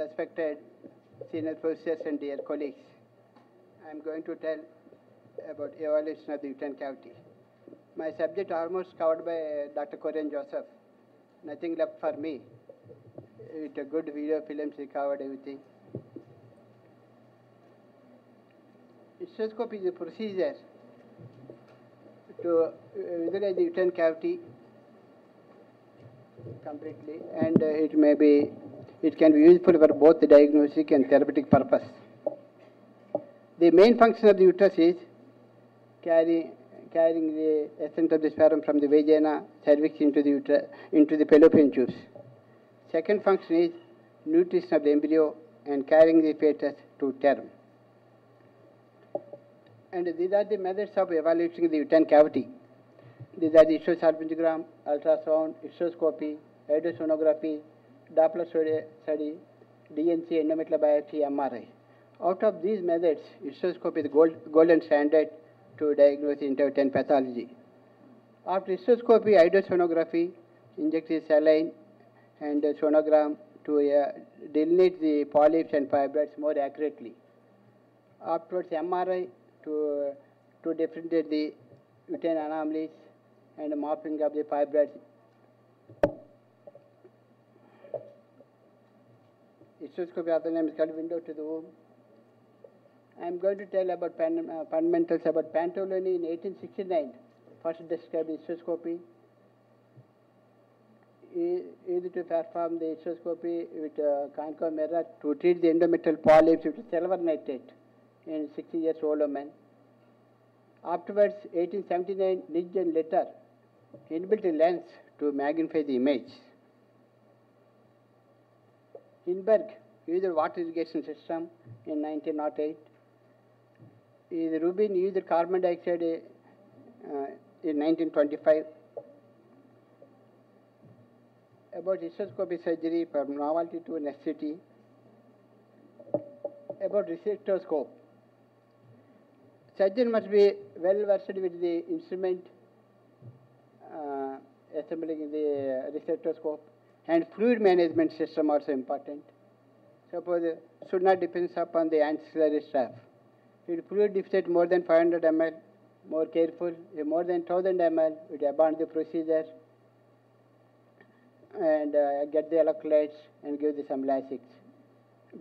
respected senior professors and dear colleagues, I am going to tell about evaluation of the uterine cavity. My subject almost covered by Dr. Korean Joseph. Nothing left for me. With a good video films, he covered everything. Hysteroscopy is a procedure to visualize the uterine cavity completely, and it can be useful for both the diagnostic and therapeutic purpose. The main function of the uterus is carrying the essence of the sperm from the vagina, cervix into the fallopian tubes. Second function is nutrition of the embryo and carrying the fetus to term. And these are the methods of evaluating the uterine cavity. These are the hysterosalpingogram, ultrasound, hysteroscopy, radiosonography, Doppler study, DNC, endometrial biopsy, MRI. Out of these methods, hysteroscopy is the golden standard to diagnose intrauterine pathology. After hysteroscopy, radiosonography, injected saline and sonogram to delineate the polyps and fibroids more accurately. Afterwards, MRI to differentiate the uterine anomalies and mapping of the fibroids. Hysteroscopy, other name is called window to the womb. I am going to tell about fundamentals about Pantoloni in 1869. First described hysteroscopy. Used to perform the hysteroscopy with a concave mirror to treat the endometrial polyps with silver nitrate in 60 years old woman. Afterwards, 1879, Nidge and Litter inbuilt a lens to magnify the image. Hinberg used a water irrigation system in 1908. Rubin used carbon dioxide in 1925. About hysteroscopy surgery from novelty to necessity. About resectoscope. Surgeon must be well versed with the instrument assembling the resectoscope, and fluid management system also important. Suppose should not depend upon the ancillary staff. If fluid deficit more than 500 ml, more careful. If more than 1000 ml, it abandon the procedure and get the electrolytes and give the some Lasix.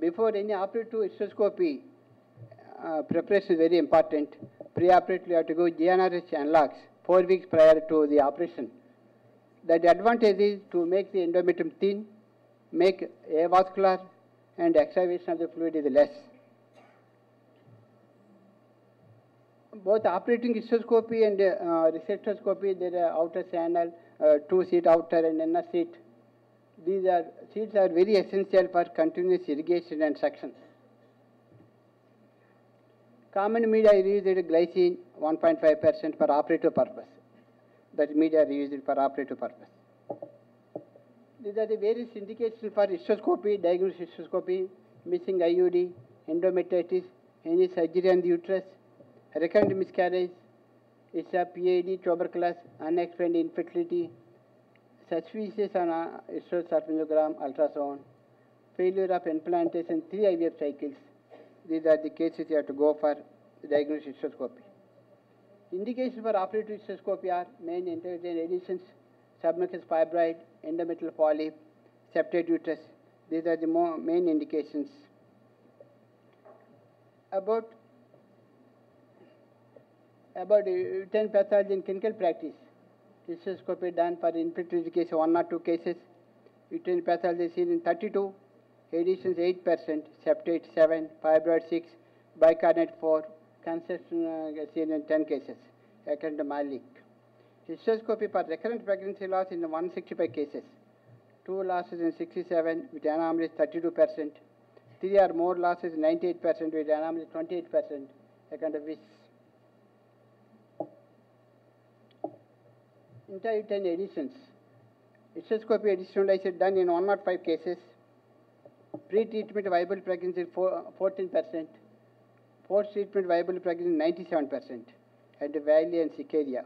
Before any operative hysteroscopy, preparation is very important. Pre-operatively, you have to go GnRH analogs 4 weeks prior to the operation. The advantage is to make the endometrium thin, make avascular, and extravasation of the fluid is less. Both operating hysteroscopy and resectoscopy, there are outer channel, 2-seat outer and inner seat. These seats are very essential for continuous irrigation and suction. Common media is used glycine 1.5% for operative purpose. That media is used for operative purpose. These are the various indications for hysteroscopy, diagnostic hysteroscopy, missing IUD, endometritis, any surgery on the uterus, recurrent miscarriage, PID, tuberculosis, unexplained infertility, suspicious on hysterosalpingogram, ultrasound, failure of implantation, 3 IVF cycles. These are the cases you have to go for diagnostic hysteroscopy. Indications for operative hysteroscopy are main intrauterine adhesions, submucous fibroid, endometrial polyp, septate uterus. These are the main indications. About uterine pathology in clinical practice, hysteroscopy done for infertility cases, 1 or 2 cases. Uterine pathology is seen in 32, adhesions 8%, septate 7, fibroid 6, bicarbonate 4, conception seen in 10 cases, according to Malik. Hysteroscopy for recurrent pregnancy loss in 165 cases, 2 losses in 67 with anomalies 32%, 3 or more losses 98% with anomalies 28%, according to which. Intrauterine adhesions. Hysteroscopy adhesiolysis done in 105 cases. Pre-treatment viable pregnancy 14%. Post-treatment viable pregnancy 97%. At the Valley and Sicaria.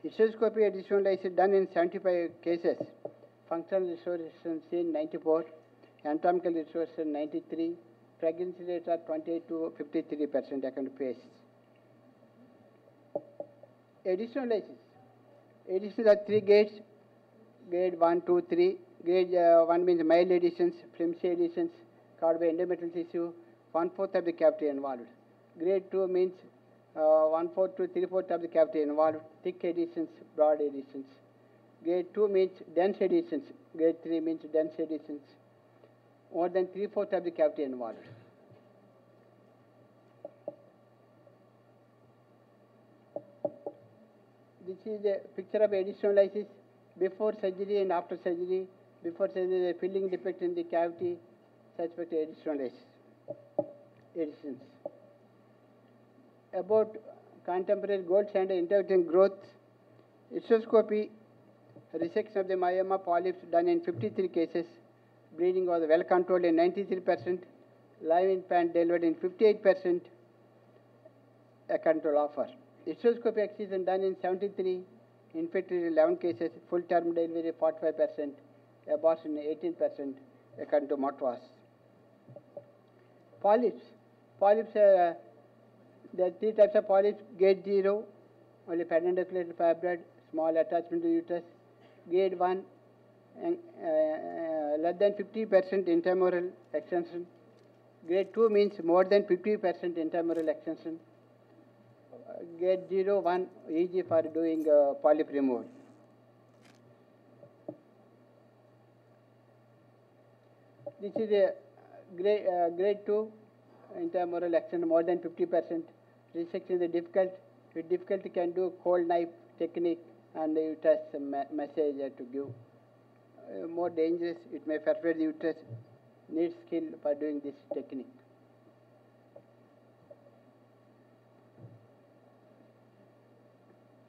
Hysteroscopy adhesiolysis done in 75 cases. Functional restoration seen 94. anatomical resources 93, pregnancy rates are 28 to 53% according to pace. Adhesiolysis. Adhesions are 3 grades, grade 1, 2, 3. Grade 1 means mild adhesions, flimsy adhesions caused by endometrial tissue, 1/4 of the cavity involved. Grade 2 means 1/4 to 3/4 of the cavity involved, thick adhesions, broad adhesions. Grade 2 means dense adhesions. Grade 3 means dense adhesions, more than 3/4 of the cavity involved. This is a picture of adhesiolysis before surgery and after surgery. Before surgery, the filling defect in the cavity, suspected adhesiolysis. Adhesions. About contemporary gold standard intrauterine growth, hysteroscopy, resection of the myoma polyps done in 53 cases. Bleeding was well controlled in 93%. Live infant delivered in 58%. A control offer. Hysteroscopic excision done in 73, infertility in 11 cases, full term delivery 45%, abortion 18%, according to Motwas. Polyps. Polyps, there are 3 types of polyps. Grade 0, only perpendicular fibroid, small attachment to uterus. Grade 1, less than 50% intramural extension. Grade 2 means more than 50% intramural extension. Grade 0, 1, easy for doing polyp removal. This is a grade 2, intramural extension more than 50%. Resection is difficult. With difficulty can do cold knife technique and the uterus massage to give. More dangerous, it may perforate the uterus. Needs skill for doing this technique.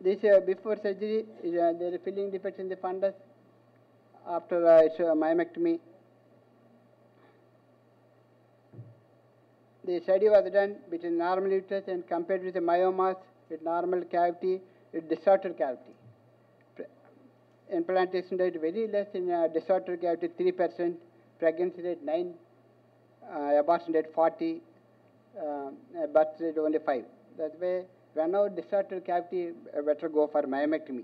This before surgery, there are filling defects in the fundus. After myomectomy, the study was done between normal uterus and compared with the myomas with normal cavity, with distorted cavity. Implantation rate very less in distorted cavity 3%, pregnancy rate 9, abortion rate 40, birth rate only 5. That's why whenever distorted cavity, better go for myomectomy.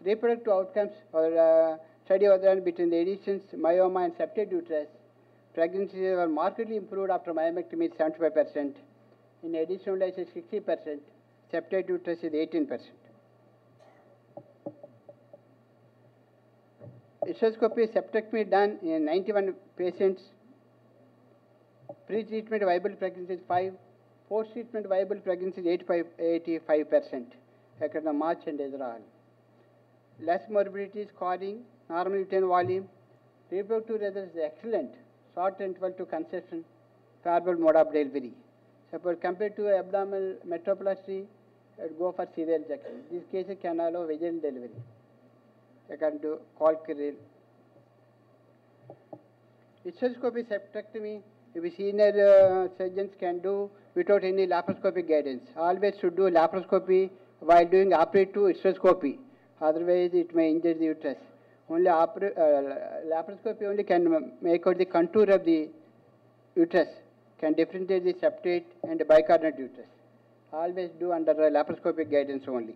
Reproductive outcomes or study was done between the adhesions, myoma and septate uterus. Pregnancies were markedly improved after myomectomy 75%. In adhesiolysis 60%. Septate uterus is 18%. Hysteroscopic septectomy done in 91 patients. Pre-treatment viable pregnancy is 5. Post-treatment viable pregnancy is 85%. According to March and Israel. Less morbidity, scarring, normal uterine volume. Reproductive results is excellent. Short interval to conception, favorable mode of delivery. Suppose compared to abdominal metroplasty, go for serial section. These cases can allow vaginal delivery. According to Colquhoun. Hysteroscopic septectomy, if senior surgeons can do without any laparoscopic guidance. Always should do laparoscopy while doing operative hysteroscopy. Otherwise, it may injure the uterus. Only laparoscopy only can make out the contour of the uterus, can differentiate the septate and bicoordinate uterus. Always do under laparoscopic guidance only.